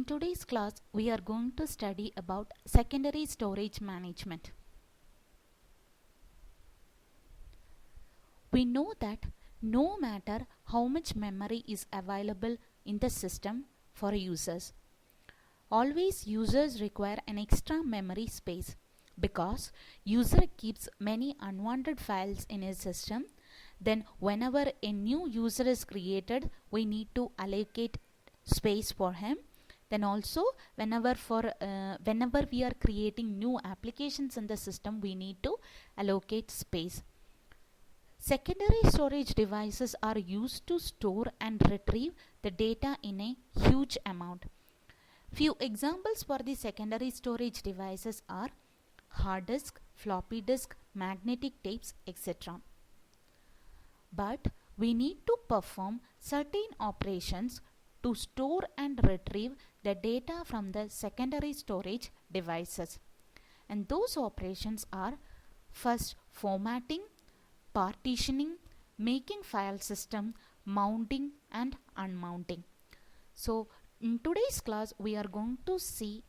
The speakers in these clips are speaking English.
In today's class, we are going to study about secondary storage management. We know that no matter how much memory is available in the system for users, always users require an extra memory space because user keeps many unwanted files in his system. Then whenever a new user is created, we need to allocate space for him. Then also whenever we are creating new applications in the system, we need to allocate space. Secondary storage devices are used to store and retrieve the data in a huge amount. Few examples for the secondary storage devices are hard disk, floppy disk, magnetic tapes, etc. But we need to perform certain operations to store and retrieve the data from the secondary storage devices. And those operations are first formatting, partitioning, making file system, mounting and unmounting. So in today's class we are going to see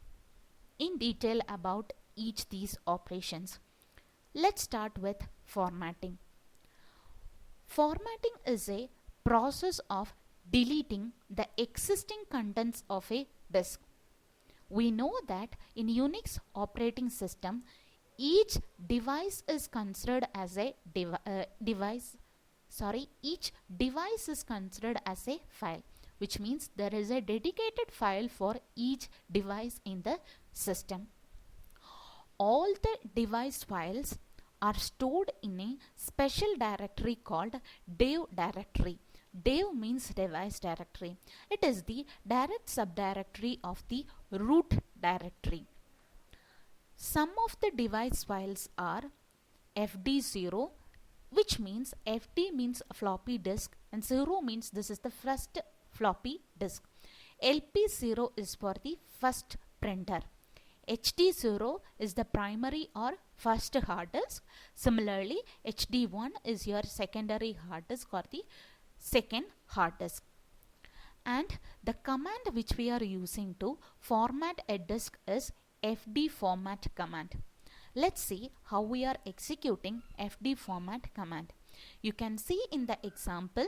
in detail about each these operations. Let's start with formatting. Formatting is a process of deleting the existing contents of a disk. We know that in Unix operating system, each device is considered as a each device is considered as a file, which means there is a dedicated file for each device in the system. All the device files are stored in a special directory called dev directory. Dev means device directory. It is the direct subdirectory of the root directory. Some of the device files are fd0, which means fd means floppy disk and 0 means this is the first floppy disk. LP0 is for the first printer. HD0 is the primary or first hard disk. Similarly, HD1 is your secondary hard disk or the second hard disk. And the command which we are using to format a disk is fdformat command. Let's see how we are executing fdformat command. You can see in the example,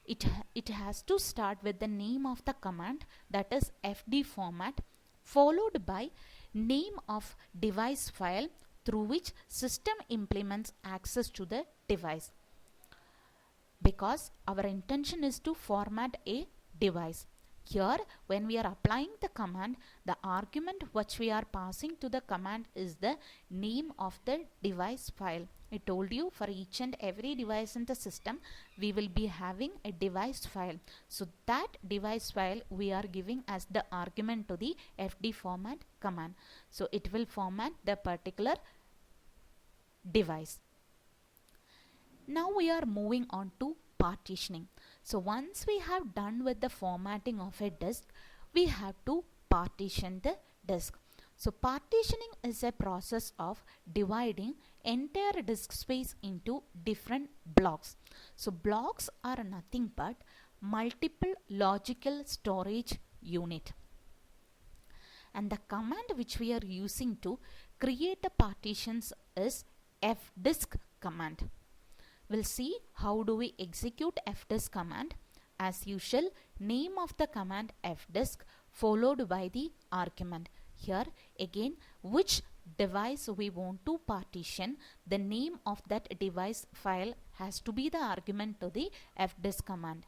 it has to start with the name of the command, that is fdformat, followed by name of device file through which system implements access to the device. Because our intention is to format a device. Here when we are applying the command, the argument which we are passing to the command is the name of the device file. I told you for each and every device in the system we will be having a device file. So that device file we are giving as the argument to the fdformat command. So it will format the particular device. Now we are moving on to partitioning. So once we have done with the formatting of a disk, we have to partition the disk. So partitioning is a process of dividing entire disk space into different blocks. So blocks are nothing but multiple logical storage unit. And the command which we are using to create the partitions is fdisk command. We'll see how do we execute fdisk command. As usual, name of the command fdisk followed by the argument. Here again, which device we want to partition, the name of that device file has to be the argument to the fdisk command.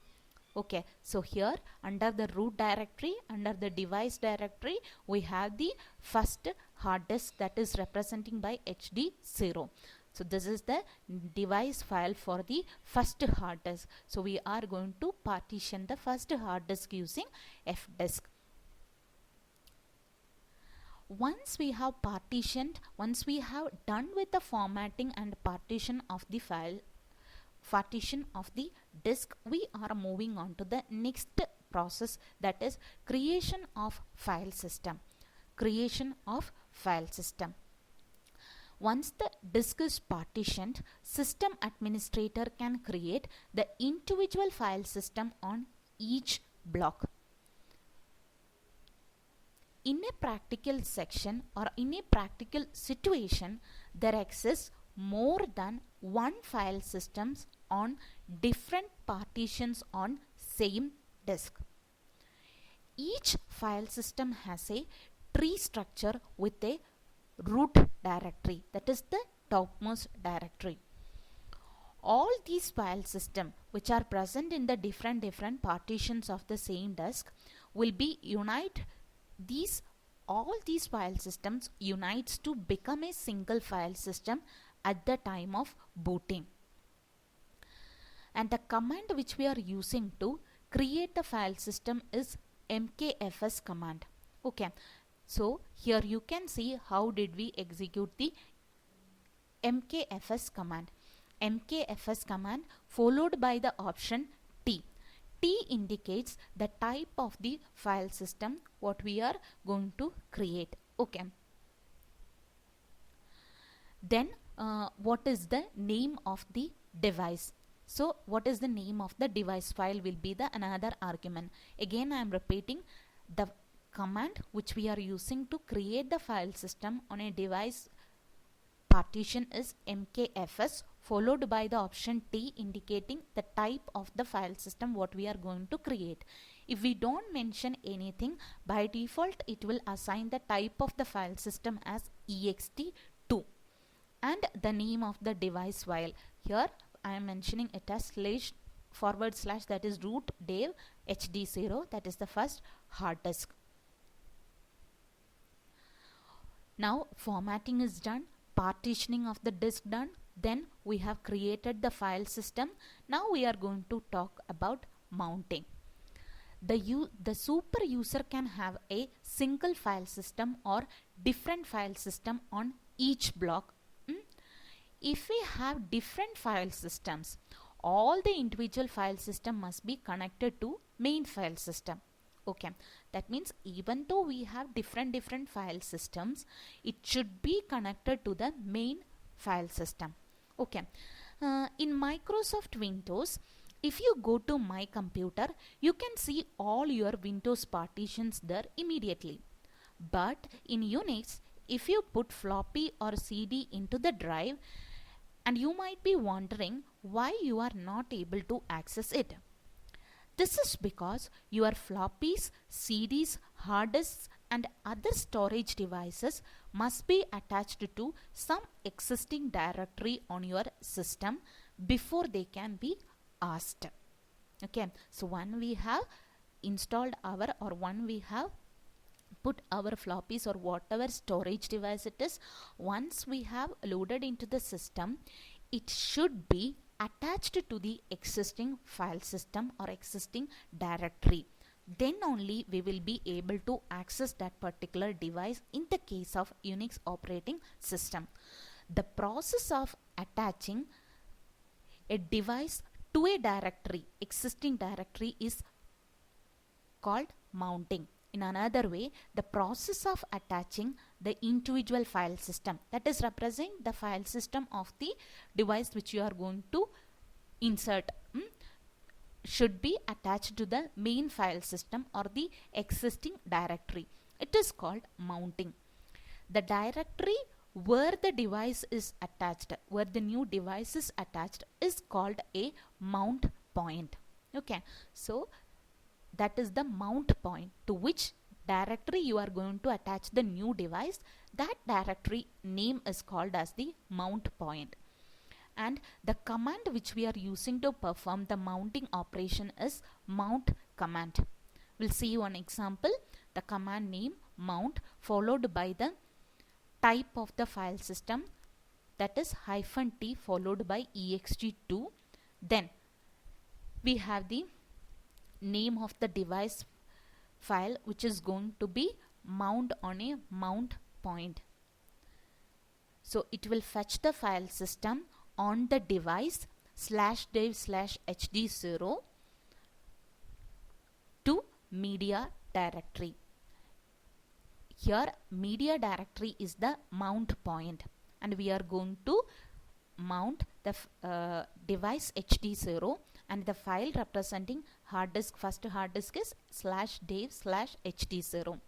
Okay, so here under the root directory, under the device directory, we have the first hard disk that is representing by HD0. So this is the device file for the first hard disk. So we are going to partition the first hard disk using fdisk. Once we have partitioned, once we have done with the formatting and partition of the file, partition of the disk, we are moving on to the next process, that is creation of file system. Creation of file system. Once the disk is partitioned, system administrator can create the individual file system on each block. in a practical section or in a practical situation, there exists more than one file systems on different partitions on same disk. Each file system has a tree structure with a root directory, that is the topmost directory. All these file systems which are present in the different partitions of the same disk will be all these file systems unites to become a single file system at the time of booting. And the command which we are using to create the file system is mkfs command. Okay, so here you can see how did we execute the mkfs command. mkfs command followed by the option T. T indicates the type of the file system what we are going to create. Okay. Then what is the name of the device? So what is the name of the device file will be the another argument. Again I am repeating, the command which we are using to create the file system on a device partition is mkfs followed by the option T indicating the type of the file system what we are going to create. If we don't mention anything, by default it will assign the type of the file system as ext2 and the name of the device file. Here I am mentioning it as // that is root dev hd0, that is the first hard disk. Now formatting is done, partitioning of the disk done, then we have created the file system. Now we are going to talk about mounting. The super user can have a single file system or different file system on each block. If we have different file systems, all the individual file system must be connected to main file system. Okay, that means even though we have different file systems, it should be connected to the main file system. Okay, in Microsoft Windows, if you go to My Computer, you can see all your Windows partitions there immediately. But in Unix, if you put floppy or CD into the drive, and you might be wondering why you are not able to access it. This is because your floppies, CDs, hard disks and other storage devices must be attached to some existing directory on your system before they can be asked. Okay, so when we have installed when we have put our floppies or whatever storage device it is, once we have loaded into the system, it should be attached to the existing file system or existing directory. Then only we will be able to access that particular device in the case of Unix operating system. The process of attaching a device to a directory, existing directory, is called mounting. In another way, the process of attaching the individual file system, that is represent the file system of the device which you are going to insert, should be attached to the main file system or the existing directory. It is called mounting. The directory where the device is attached, where the new device is attached, is called a mount point. Okay, so that is the mount point to which directory you are going to attach the new device. That directory name is called as the mount point. And the command which we are using to perform the mounting operation is mount command. We'll see one example. The command name mount followed by the type of the file system, that is -t followed by ext2. Then we have the name of the device file which is going to be mount on a mount point. So it will fetch the file system on the device /dev/hd0 to media directory. Here media directory is the mount point and we are going to mount the device hd0 and the file representing hard disk, first hard disk is /dev/hd0.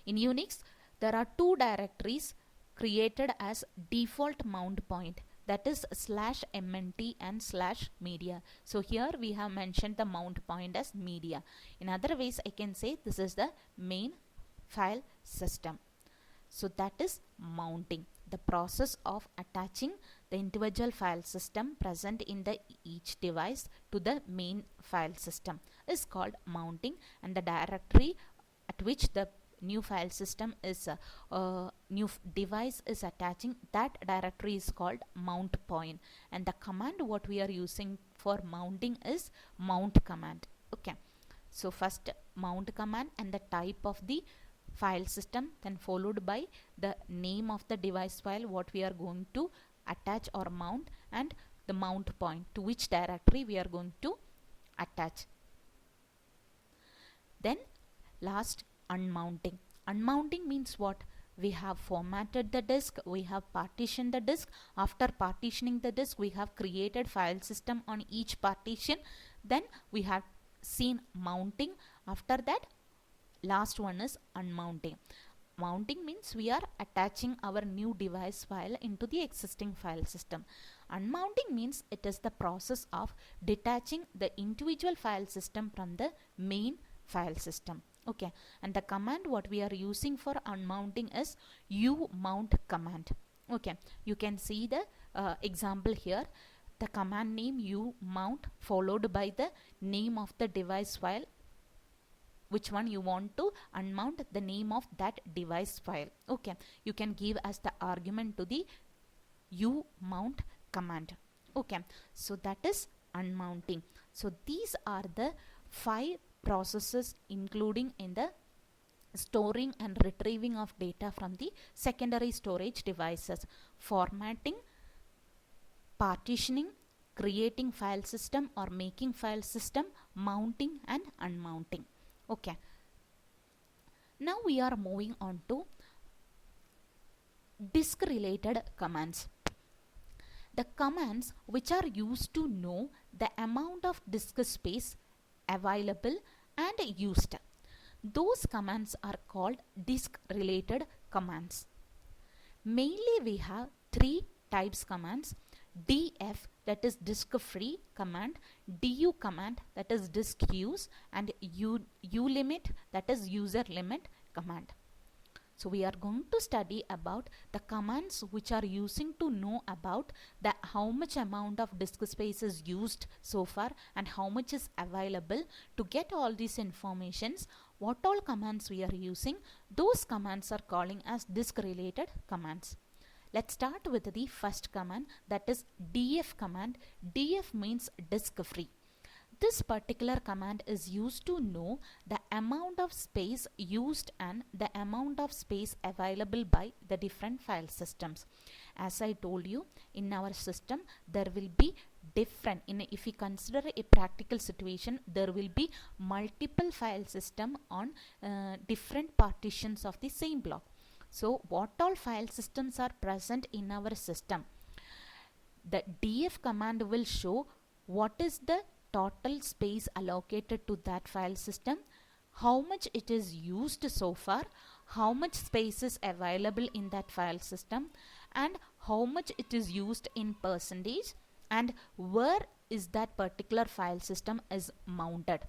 In Unix, there are two directories created as default mount point, that is /mnt and /media. So here we have mentioned the mount point as media. In other ways, I can say this is the main file system. So that is mounting. The process of attaching the individual file system present in the each device to the main file system is called mounting, and the directory at which the new file system is new device is attaching, that directory is called mount point, and the command what we are using for mounting is mount command. Okay, so first mount command and the type of the file system, then followed by the name of the device file what we are going to attach or mount, and the mount point to which directory we are going to attach. Then last, unmounting. Unmounting means what? We have formatted the disk, we have partitioned the disk. After partitioning the disk, we have created file system on each partition. Then we have seen mounting. After that, last one is unmounting. Mounting means we are attaching our new device file into the existing file system. Unmounting means it is the process of detaching the individual file system from the main file system. Okay, and the command what we are using for unmounting is umount command. Okay, you can see the example here. The command name umount followed by the name of the device file, which one you want to unmount, the name of that device file. Okay, you can give as the argument to the umount command. Okay, so that is unmounting. So these are the 5 processes including in the storing and retrieving of data from the secondary storage devices: formatting, partitioning, creating file system or making file system, mounting and unmounting. Okay, now we are moving on to disk related commands. The commands which are used to know the amount of disk space available and used. Those commands are called disk related commands. Mainly we have 3 types commands: df, that is disk free command, du command, that is disk use, and ulimit, that is user limit command. So we are going to study about the commands which are using to know about the how much amount of disk space is used so far and how much is available. To get all these informations, what all commands we are using, those commands are calling as disk related commands. Let's start with the first command, that is df command. Df means disk free. This particular command is used to know the amount of space used and the amount of space available by the different file systems. As I told you, in our system there will be different, if we consider a practical situation, there will be multiple file system on different partitions of the same block. So what all file systems are present in our system? The df command will show what is the total space allocated to that file system, how much it is used so far, how much space is available in that file system, and how much it is used in percentage, and where is that particular file system is mounted.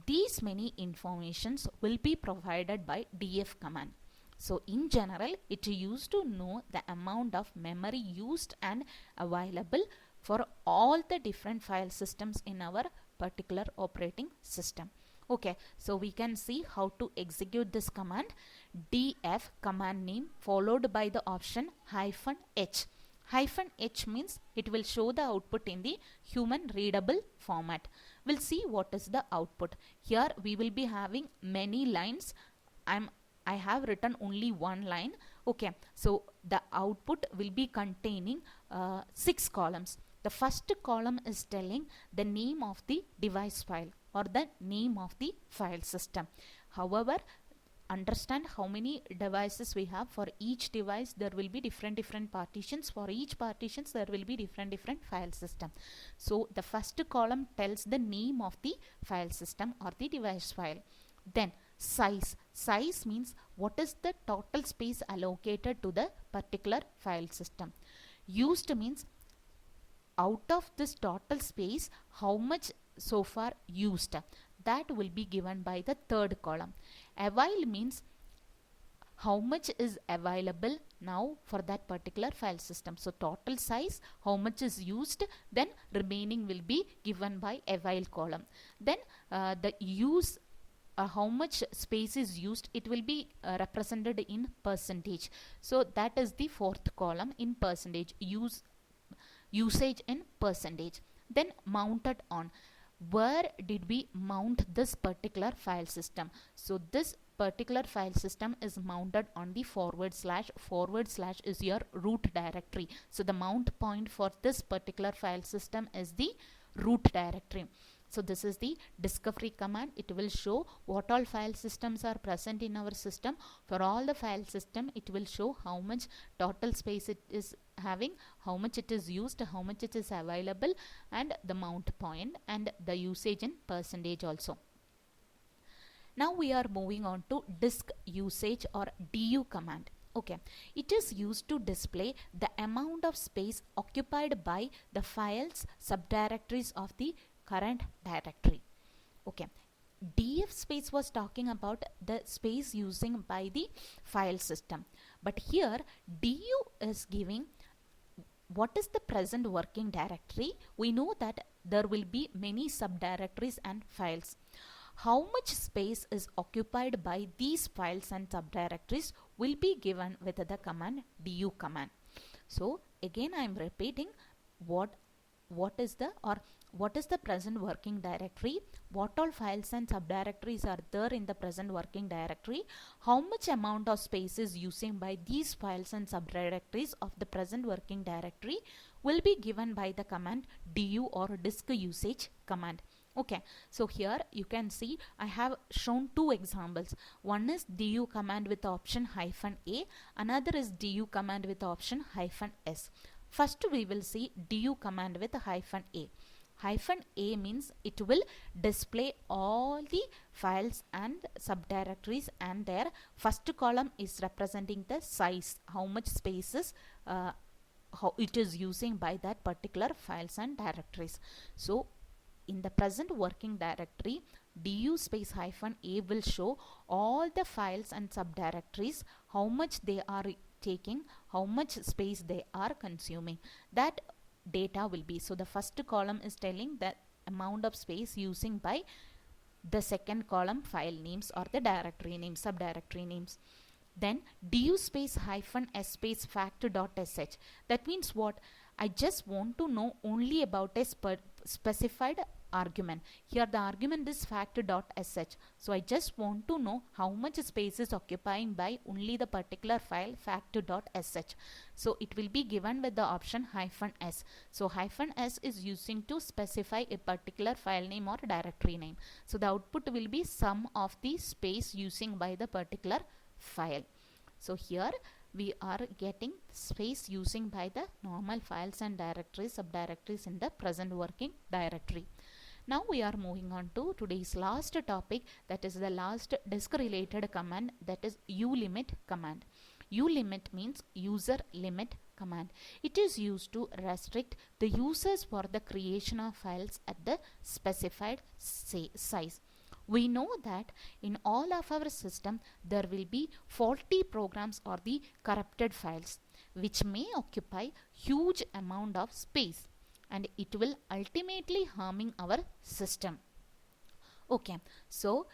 These many informations will be provided by df command. So in general, it is used to know the amount of memory used and available for all the different file systems in our particular operating system. Okay, so we can see how to execute this command. Df command name followed by the option -h. -h means it will show the output in the human readable format. We'll see what is the output. Here we will be having many lines. I have written only one line. Okay, so the output will be containing 6 columns. The first column is telling the name of the device file or the name of the file system. However, understand how many devices we have. For each device there will be different partitions. For each partitions there will be different file system. So the first column tells the name of the file system or the device file. Then size. Size means what is the total space allocated to the particular file system. Used means out of this total space, how much so far used. That will be given by the third column. Avail means how much is available now for that particular file system. So total size, how much is used, then remaining will be given by avail column. Then the use, how much space is used, it will be represented in percentage. So that is the fourth column in percentage, usage in percentage. Then mounted on, where did we mount this particular file system? So this particular file system is mounted on the forward slash is your root directory. So the mount point for this particular file system is the root directory. So this is the discovery command. It will show what all file systems are present in our system. For all the file system, it will show how much total space it is having, how much it is used, how much it is available, and the mount point and the usage in percentage also. Now we are moving on to disk usage or DU command. Okay, it is used to display the amount of space occupied by the files subdirectories of the current directory. Okay, DF space was talking about the space using by the file system, but here DU is giving what is the present working directory. We know that there will be many subdirectories and files. How much space is occupied by these files and subdirectories will be given with the command du command. So again I am repeating, what is the present working directory, what all files and subdirectories are there in the present working directory, how much amount of space is using by these files and subdirectories of the present working directory will be given by the command du or disk usage command. Okay, so here you can see I have shown two examples. One is du command with option -a, another is du command with option -s. First we will see du command with -a. -a means it will display all the files and subdirectories, and their first column is representing the size, how much spaces how it is using by that particular files and directories. So in the present working directory, du space -a will show all the files and subdirectories, how much they are taking, how much space they are consuming. That data will be, so the first column is telling the amount of space using by the second column file names or the directory names, subdirectory names. Then du space -s space fact.sh. That means what? I just want to know only about a specified argument. Here the argument is fact.sh. So I just want to know how much space is occupying by only the particular file fact.sh. So it will be given with the option -s. So -s is using to specify a particular file name or directory name. So the output will be sum of the space using by the particular file. So here we are getting space using by the normal files and directories, subdirectories in the present working directory. Now we are moving on to today's last topic, that is the last disk related command, that is ulimit command. Ulimit means user limit command. It is used to restrict the users for the creation of files at the specified size. We know that in all of our system there will be faulty programs or the corrupted files which may occupy huge amount of space, and it will ultimately harming our system. Okay, so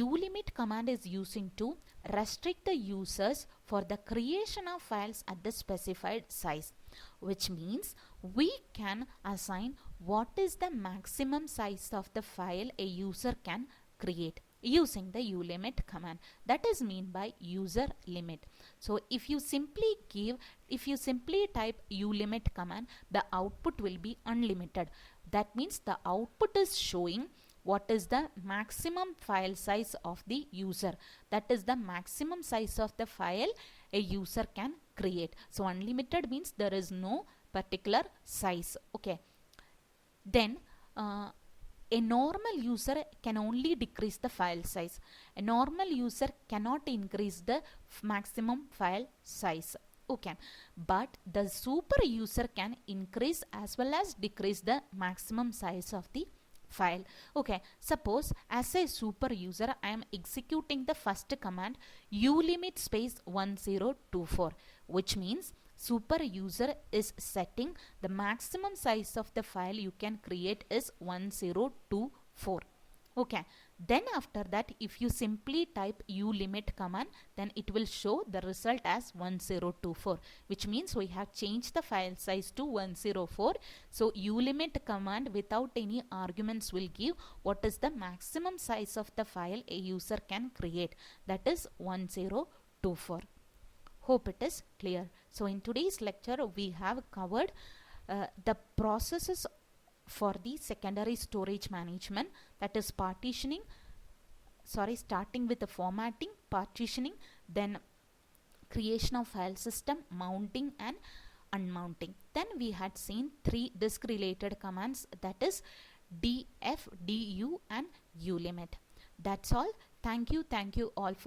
ulimit command is using to restrict the users for the creation of files at the specified size, which means we can assign what is the maximum size of the file a user can create using the ulimit command. That is mean by user limit. So if you simply type ulimit command, the output will be unlimited. That means the output is showing what is the maximum file size of the user. That is the maximum size of the file a user can create. So unlimited means there is no particular size. Okay. Then a normal user can only decrease the file size. A normal user cannot increase the maximum file size. Okay, but the super user can increase as well as decrease the maximum size of the file. Okay, suppose as a super user I am executing the first command ulimit space 1024, which means super user is setting the maximum size of the file you can create is 1024. Okay, then after that if you simply type ulimit command, then it will show the result as 1024, which means we have changed the file size to 104. So ulimit command without any arguments will give what is the maximum size of the file a user can create, that is 1024. Hope it is clear. So in today's lecture we have covered the processes for the secondary storage management, that is starting with the formatting, partitioning, then creation of file system, mounting and unmounting. Then we had seen 3 disk related commands, that is df, du and ulimit. That's all. Thank you all for